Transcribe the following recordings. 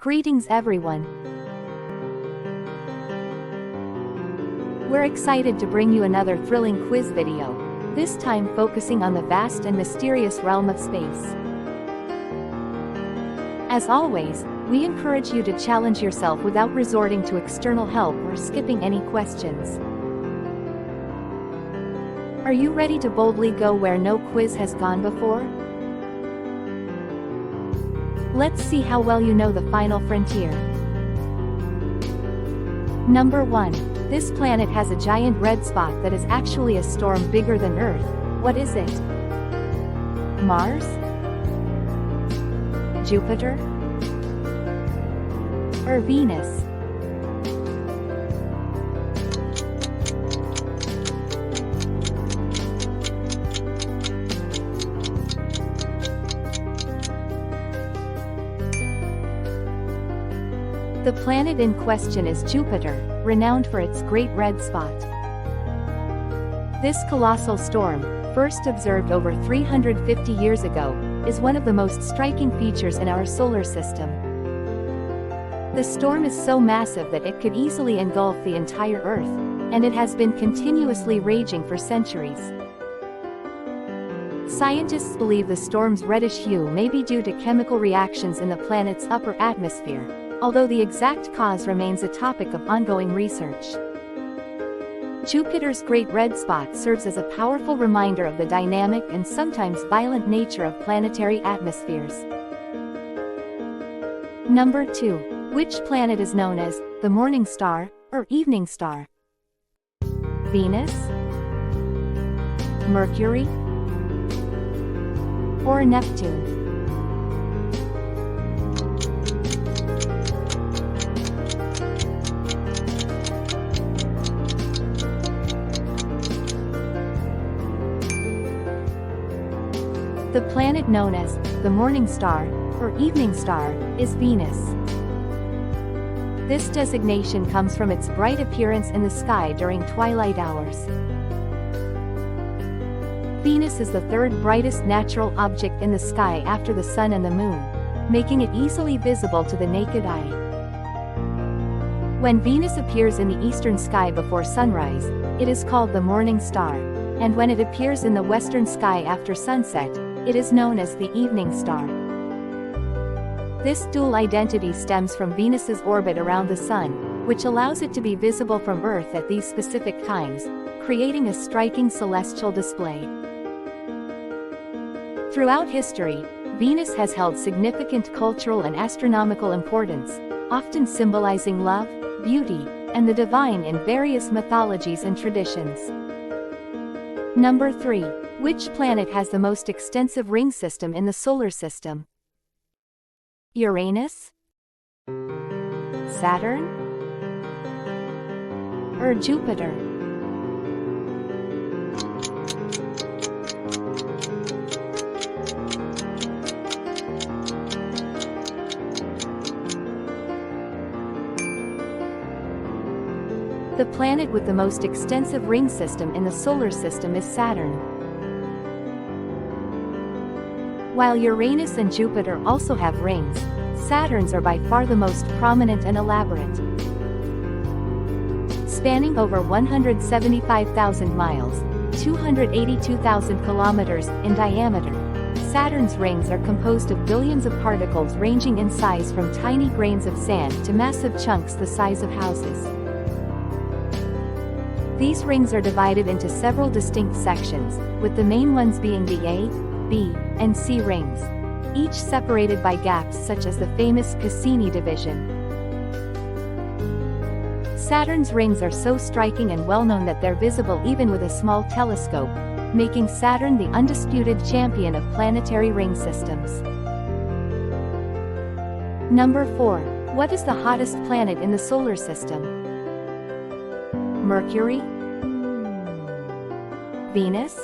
Greetings everyone. We're excited to bring you another thrilling quiz video, this time focusing on the vast and mysterious realm of space. As always, we encourage you to challenge yourself without resorting to external help or skipping any questions. Are you ready to boldly go where no quiz has gone before? Let's see how well you know the final frontier. Number 1. This planet has a giant red spot that is actually a storm bigger than Earth. What is it? Mars? Jupiter? Or Venus? The planet in question is Jupiter, renowned for its great red spot. This colossal storm, first observed over 350 years ago, is one of the most striking features in our solar system. The storm is so massive that it could easily engulf the entire Earth, and it has been continuously raging for centuries. Scientists believe the storm's reddish hue may be due to chemical reactions in the planet's upper atmosphere, although the exact cause remains a topic of ongoing research. Jupiter's great red spot serves as a powerful reminder of the dynamic and sometimes violent nature of planetary atmospheres. Number 2. Which planet is known as the morning star or evening star? Venus? Mercury? Or Neptune? The planet known as the morning star, or evening star, is Venus. This designation comes from its bright appearance in the sky during twilight hours. Venus is the third brightest natural object in the sky after the Sun and the Moon, making it easily visible to the naked eye. When Venus appears in the eastern sky before sunrise, it is called the morning star, and when it appears in the western sky after sunset, it is known as the evening star. This dual identity stems from Venus's orbit around the Sun, which allows it to be visible from Earth at these specific times, creating a striking celestial display. Throughout history, Venus has held significant cultural and astronomical importance, often symbolizing love, beauty, and the divine in various mythologies and traditions. Number 3. Which planet has the most extensive ring system in the solar system? Uranus? Saturn? Or Jupiter? The planet with the most extensive ring system in the solar system is Saturn. While Uranus and Jupiter also have rings, Saturn's are by far the most prominent and elaborate. Spanning over 175,000 miles, 282,000 kilometers, in diameter, Saturn's rings are composed of billions of particles ranging in size from tiny grains of sand to massive chunks the size of houses. These rings are divided into several distinct sections, with the main ones being the A, B, and C rings, each separated by gaps such as the famous Cassini division. Saturn's rings are so striking and well-known that they're visible even with a small telescope, making Saturn the undisputed champion of planetary ring systems. Number 4. What is the hottest planet in the solar system? Mercury? Venus?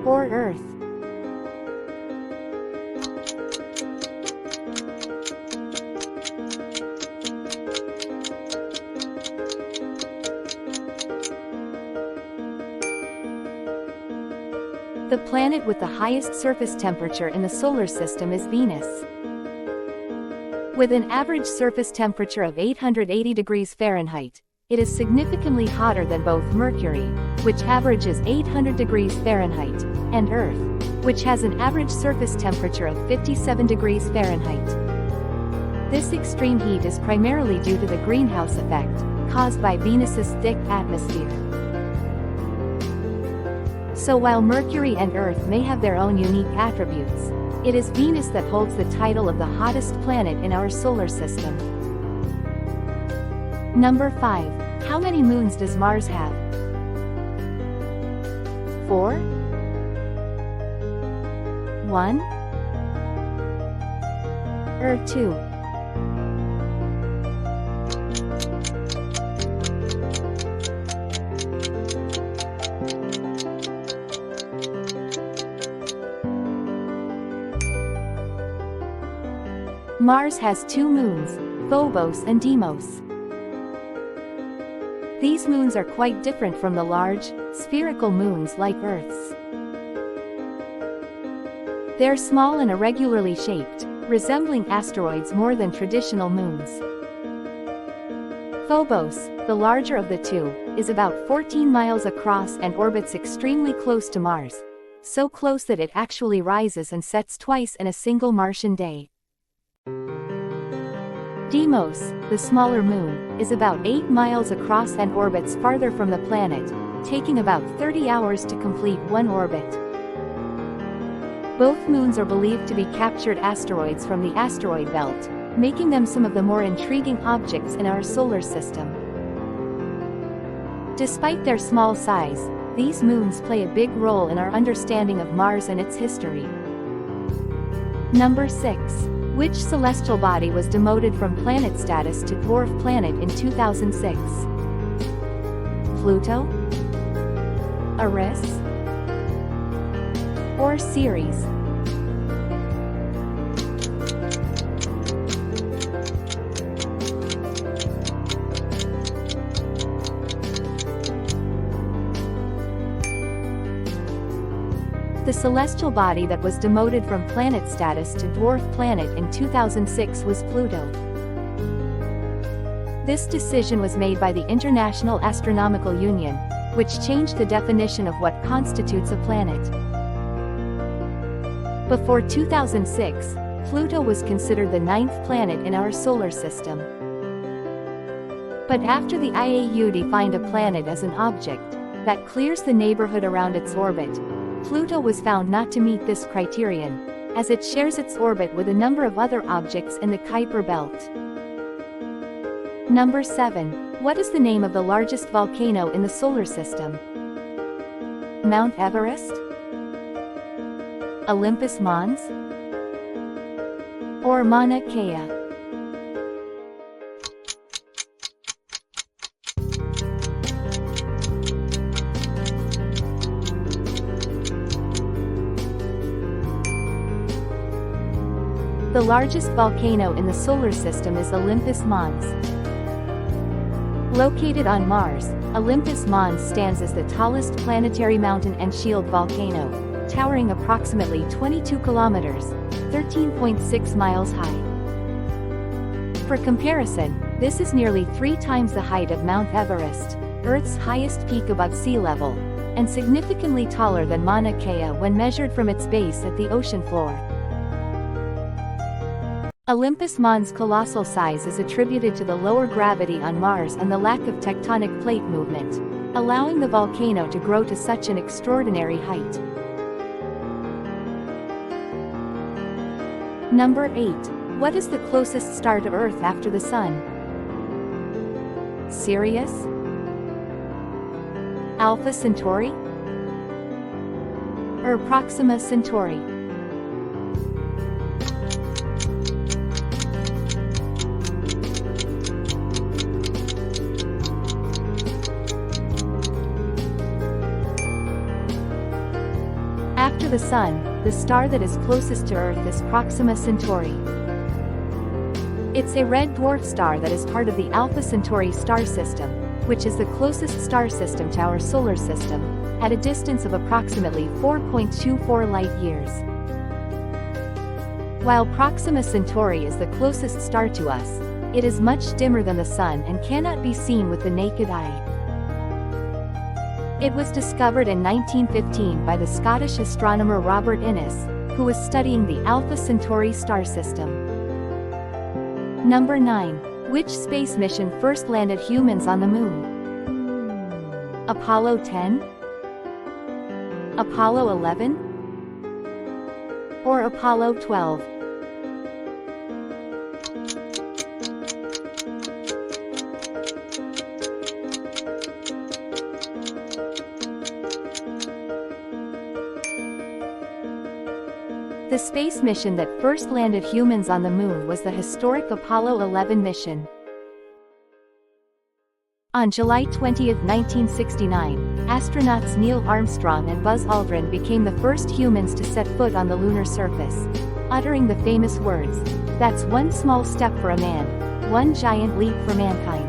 Or Earth? The planet with the highest surface temperature in the solar system is Venus. With an average surface temperature of 880 degrees Fahrenheit, it is significantly hotter than both Mercury, which averages 800 degrees Fahrenheit, and Earth, which has an average surface temperature of 57 degrees Fahrenheit. This extreme heat is primarily due to the greenhouse effect, caused by Venus's thick atmosphere. So while Mercury and Earth may have their own unique attributes, it is Venus that holds the title of the hottest planet in our solar system. Number 5. How many moons does Mars have? 4, 1, or 2? Mars has 2 moons, Phobos and Deimos. These moons are quite different from the large, spherical moons like Earth's. They're small and irregularly shaped, resembling asteroids more than traditional moons. Phobos, the larger of the two, is about 14 miles across and orbits extremely close to Mars, so close that it actually rises and sets twice in a single Martian day. Deimos, the smaller moon, is about 8 miles across and orbits farther from the planet, taking about 30 hours to complete one orbit. Both moons are believed to be captured asteroids from the asteroid belt, making them some of the more intriguing objects in our solar system. Despite their small size, these moons play a big role in our understanding of Mars and its history. Number 6. Which celestial body was demoted from planet status to dwarf planet in 2006? Pluto, Eris, or Ceres? The celestial body that was demoted from planet status to dwarf planet in 2006 was Pluto. This decision was made by the International Astronomical Union, which changed the definition of what constitutes a planet. Before 2006, Pluto was considered the 9th planet in our solar system. But after the IAU defined a planet as an object that clears the neighborhood around its orbit, Pluto was found not to meet this criterion, as it shares its orbit with a number of other objects in the Kuiper belt. Number 7. What is the name of the largest volcano in the solar system? Mount Everest? Olympus Mons? Or Mauna Kea? The largest volcano in the solar system is Olympus Mons. Located on Mars, Olympus Mons stands as the tallest planetary mountain and shield volcano, towering approximately 22 kilometers, 13.6 miles high. For comparison, this is nearly 3 times the height of Mount Everest, Earth's highest peak above sea level, and significantly taller than Mauna Kea when measured from its base at the ocean floor. Olympus Mons' colossal size is attributed to the lower gravity on Mars and the lack of tectonic plate movement, allowing the volcano to grow to such an extraordinary height. Number 8. What is the closest star to Earth after the Sun? Sirius? Alpha Centauri? Or Proxima Centauri? After the Sun, the star that is closest to Earth is Proxima Centauri. It's a red dwarf star that is part of the Alpha Centauri star system, which is the closest star system to our solar system, at a distance of approximately 4.24 light-years. While Proxima Centauri is the closest star to us, it is much dimmer than the Sun and cannot be seen with the naked eye. It was discovered in 1915 by the Scottish astronomer Robert Innes, who was studying the Alpha Centauri star system. Number 9. Which space mission first landed humans on the Moon? Apollo 10? Apollo 11? Or Apollo 12? The space mission that first landed humans on the Moon was the historic Apollo 11 mission. On July 20, 1969, astronauts Neil Armstrong and Buzz Aldrin became the first humans to set foot on the lunar surface, uttering the famous words, "That's one small step for a man, one giant leap for mankind."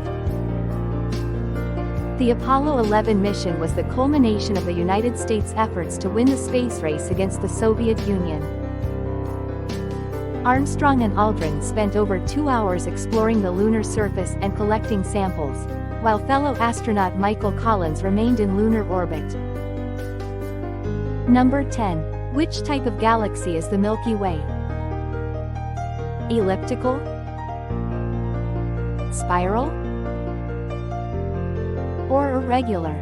The Apollo 11 mission was the culmination of the United States' efforts to win the space race against the Soviet Union. Armstrong and Aldrin spent over 2 hours exploring the lunar surface and collecting samples, while fellow astronaut Michael Collins remained in lunar orbit. Number 10. Which type of galaxy is the Milky Way? Elliptical? Spiral? Or irregular?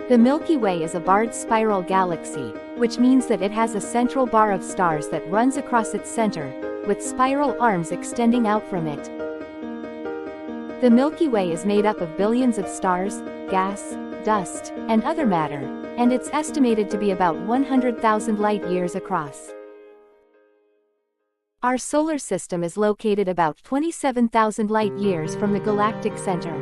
The Milky Way is a barred spiral galaxy, which means that it has a central bar of stars that runs across its center, with spiral arms extending out from it. The Milky Way is made up of billions of stars, gas, dust, and other matter, and it's estimated to be about 100,000 light-years across. Our solar system is located about 27,000 light-years from the galactic center.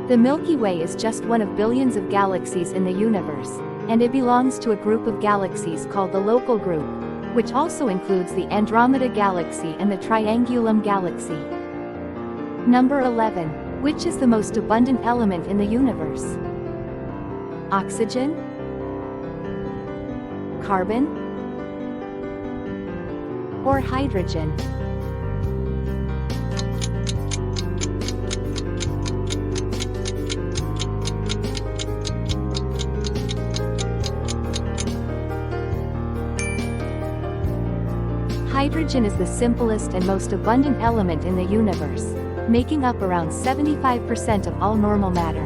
The Milky Way is just one of billions of galaxies in the universe, and it belongs to a group of galaxies called the Local Group, which also includes the Andromeda Galaxy and the Triangulum Galaxy. Number 11. Which is the most abundant element in the universe? Oxygen? Carbon? Or hydrogen? Hydrogen is the simplest and most abundant element in the universe, making up around 75% of all normal matter.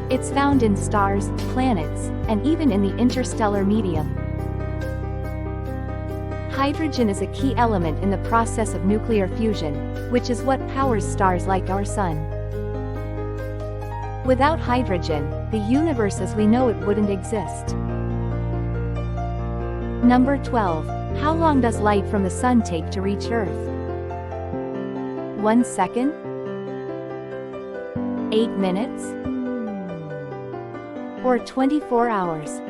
It's found in stars, planets, and even in the interstellar medium. Hydrogen is a key element in the process of nuclear fusion, which is what powers stars like our Sun. Without hydrogen, the universe as we know it wouldn't exist. Number 12. How long does light from the Sun take to reach Earth? 1 second? 8 minutes? Or 24 hours?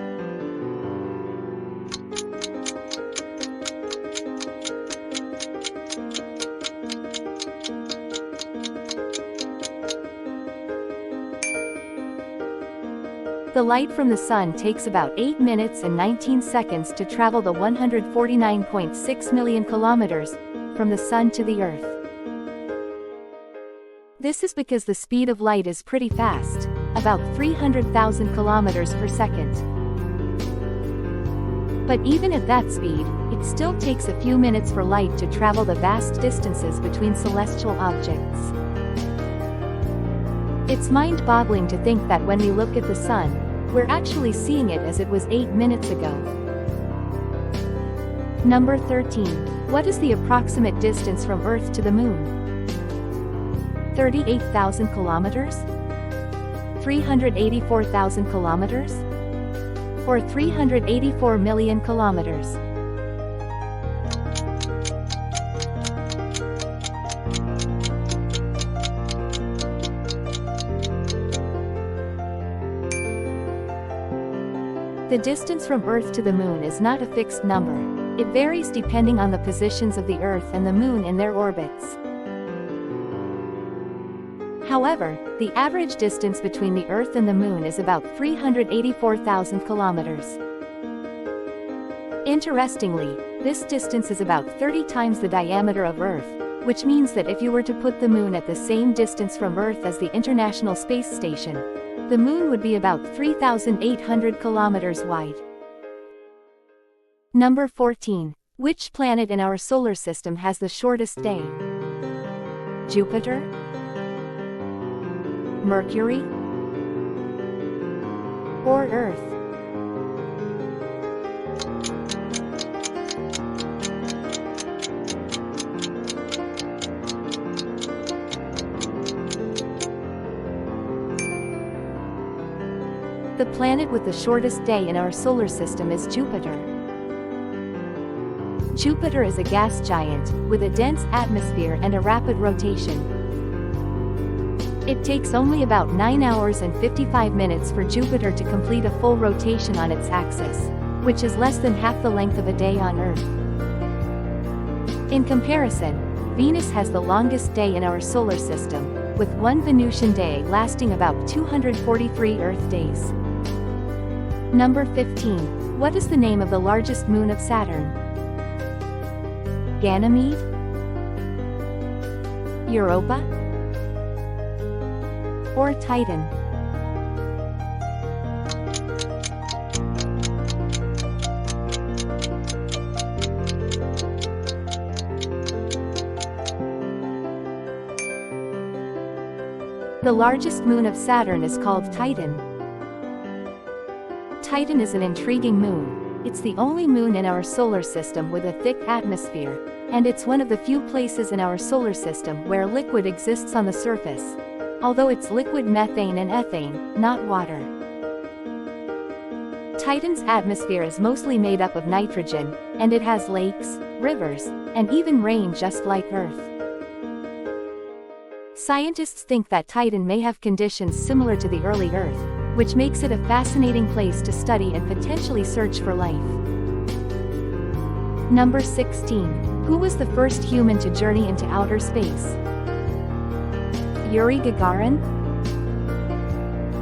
The light from the Sun takes about 8 minutes and 19 seconds to travel the 149.6 million kilometers from the Sun to the Earth. This is because the speed of light is pretty fast, about 300,000 kilometers per second. But even at that speed, it still takes a few minutes for light to travel the vast distances between celestial objects. It's mind-boggling to think that when we look at the Sun, we're actually seeing it as it was 8 minutes ago. Number 13. What is the approximate distance from Earth to the Moon? 38,000 kilometers? 384,000 kilometers? Or 384 million kilometers? The distance from Earth to the Moon is not a fixed number, It varies depending on the positions of the Earth and the Moon in their orbits. However, the average distance between the Earth and the Moon is about 384,000 kilometers. Interestingly, this distance is about 30 times the diameter of Earth, which means that if you were to put the Moon at the same distance from Earth as the International Space Station, the Moon would be about 3,800 kilometers wide. Number 14. Which planet in our solar system has the shortest day? Jupiter? Mercury? Or Earth? The planet with the shortest day in our solar system is Jupiter. Jupiter is a gas giant, with a dense atmosphere and a rapid rotation. It takes only about 9 hours and 55 minutes for Jupiter to complete a full rotation on its axis, which is less than half the length of a day on Earth. In comparison, Venus has the longest day in our solar system, with one Venusian day lasting about 243 Earth days. Number 15. What is the name of the largest moon of Saturn? Ganymede? Europa? Or Titan? The largest moon of Saturn is called Titan. Titan is an intriguing moon. It's the only moon in our solar system with a thick atmosphere, and it's one of the few places in our solar system where liquid exists on the surface, although it's liquid methane and ethane, not water. Titan's atmosphere is mostly made up of nitrogen, and it has lakes, rivers, and even rain just like Earth. Scientists think that Titan may have conditions similar to the early Earth, which makes it a fascinating place to study and potentially search for life. Number 16. Who was the first human to journey into outer space? Yuri Gagarin?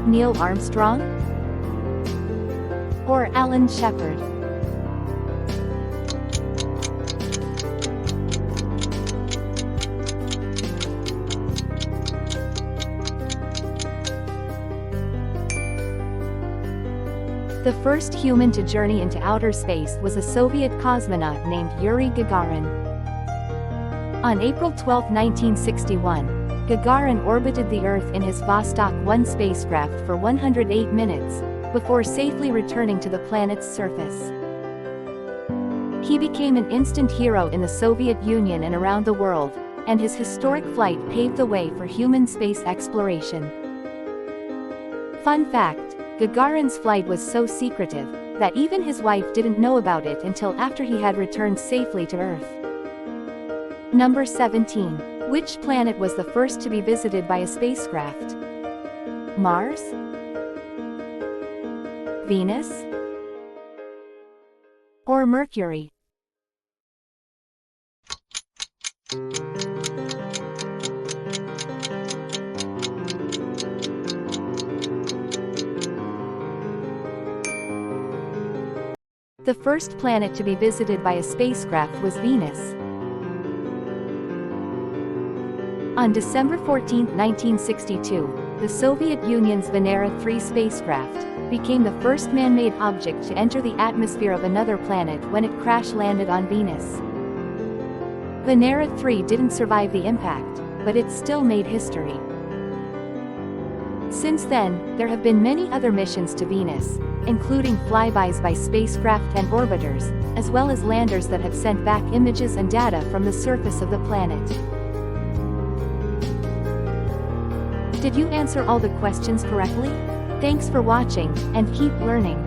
Neil Armstrong? Or Alan Shepard? The first human to journey into outer space was a Soviet cosmonaut named Yuri Gagarin. On April 12, 1961, Gagarin orbited the Earth in his Vostok 1 spacecraft for 108 minutes, before safely returning to the planet's surface. He became an instant hero in the Soviet Union and around the world, and his historic flight paved the way for human space exploration. Fun fact: Gagarin's flight was so secretive that even his wife didn't know about it until after he had returned safely to Earth. Number 17. Which planet was the first to be visited by a spacecraft? Mars? Venus? Or Mercury? The first planet to be visited by a spacecraft was Venus. On December 14, 1962, the Soviet Union's Venera 3 spacecraft became the first man-made object to enter the atmosphere of another planet when it crash-landed on Venus. Venera 3 didn't survive the impact, but it still made history. Since then, there have been many other missions to Venus, including flybys by spacecraft and orbiters, as well as landers that have sent back images and data from the surface of the planet. Did you answer all the questions correctly? Thanks for watching, and keep learning.